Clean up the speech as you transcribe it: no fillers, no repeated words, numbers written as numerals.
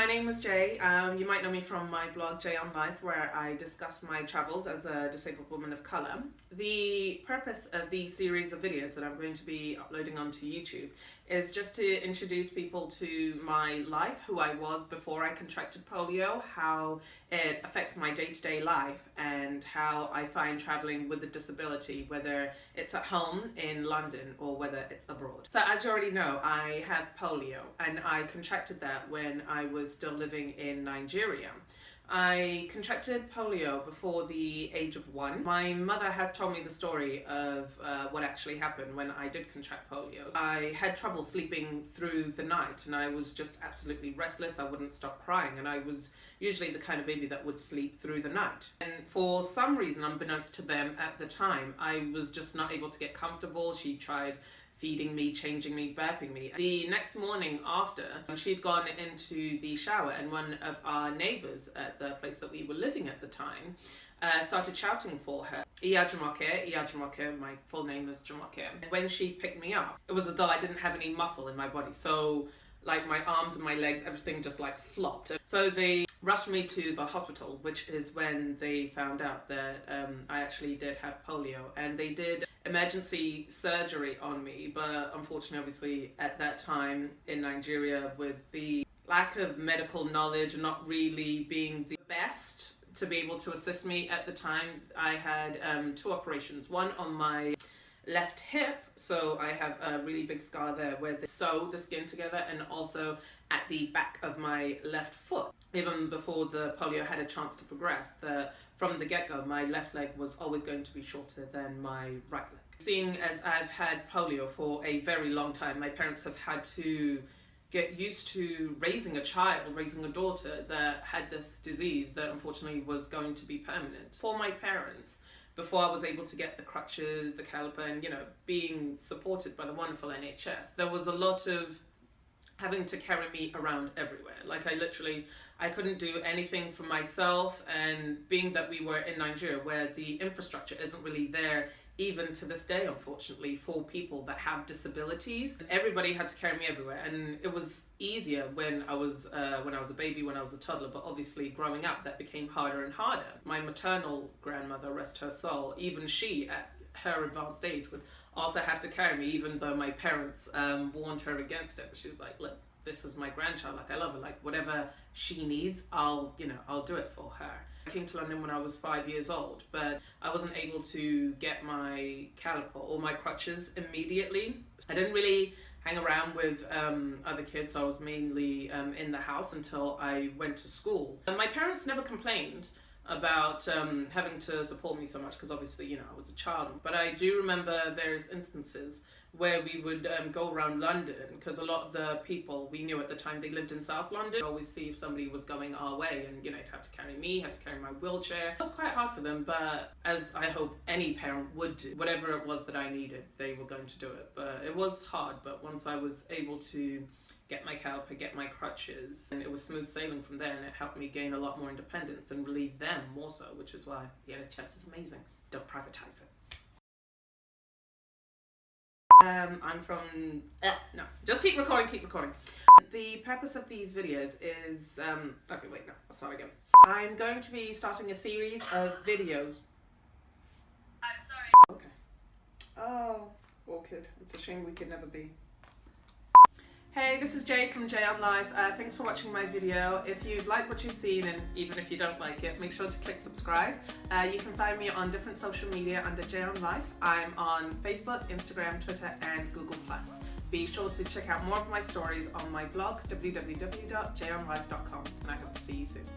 My name is Jay. You might know me from my blog Jayonlife, where I discuss my travels as a disabled woman of colour. The purpose of the series of videos that I'm going to be uploading onto YouTube is just to introduce people to my life, who I was before I contracted polio, how it affects my day-to-day life, and how I find travelling with a disability, whether it's at home in London or whether it's abroad. So as you already know, I have polio, and I contracted that when I was still living in Nigeria. I contracted polio before the age of 1. My mother has told me the story of what actually happened when I did contract polio. I had trouble sleeping through the night, and I was just absolutely restless. I wouldn't stop crying, and I was usually the kind of baby that would sleep through the night. And for some reason, unbeknownst to them at the time, I was just not able to get comfortable. She tried feeding me, changing me, burping me. The next morning after, she'd gone into the shower, and one of our neighbours at the place that we were living at the time started shouting for her. Iya Jumoke, my full name is Jumoke. And when she picked me up, it was as though I didn't have any muscle in my body. So like my arms and my legs, everything just like flopped. So they rushed me to the hospital, which is when they found out that I actually did have polio, and they did emergency surgery on me. But unfortunately, obviously at that time in Nigeria, with the lack of medical knowledge and not really being the best to be able to assist me at the time, I had 2 operations, one on my left hip, so I have a really big scar there where they sew the skin together, and also at the back of my left foot. Even before the polio had a chance to progress, from the get-go, my left leg was always going to be shorter than my right leg. Seeing as I've had polio for a very long time, my parents have had to get used to raising a child, raising a daughter that had this disease that unfortunately was going to be permanent. For my parents, before I was able to get the crutches, the caliper, and being supported by the wonderful NHS, there was a lot of having to carry me around everywhere. Like I couldn't do anything for myself, and being that we were in Nigeria where the infrastructure isn't really there even to this day, unfortunately, for people that have disabilities. Everybody had to carry me everywhere, and it was easier when I was a baby, when I was a toddler, but obviously growing up that became harder and harder. My maternal grandmother, rest her soul, even she at her advanced age would also have to carry me, even though my parents warned her against it. But she was like, look, this is my grandchild, like I love her, like whatever she needs, I'll do it for her. I came to London when I was 5 years old, but I wasn't able to get my caliper or my crutches immediately. I didn't really hang around with other kids, so I was mainly in the house until I went to school. And my parents never complained about having to support me so much, because obviously, I was a child. But I do remember various instances where we would go around London, because a lot of the people we knew at the time, they lived in South London. I'd always see if somebody was going our way, and you'd have to carry me, have to carry my wheelchair. It was quite hard for them, but as I hope any parent would do, whatever it was that I needed, they were going to do it. But it was hard, but once I was able to get my caliper, get my crutches, and it was smooth sailing from there, and it helped me gain a lot more independence and relieve them more so, which is why the NHS is amazing. Don't privatize it. I'm from... no, just keep recording. The purpose of these videos is... okay, wait, no, I'll start again. I'm going to be starting a series of videos. I'm sorry. Okay. Oh, awkward. It's a shame we could never be. Hey, this is Jay from Jayonlife. Thanks for watching my video. If you've liked what you've seen, and even if you don't like it, make sure to click subscribe. You can find me on different social media under Jayonlife. I'm on Facebook, Instagram, Twitter, and Google+. Be sure to check out more of my stories on my blog, www.jayonlife.com, and I hope to see you soon.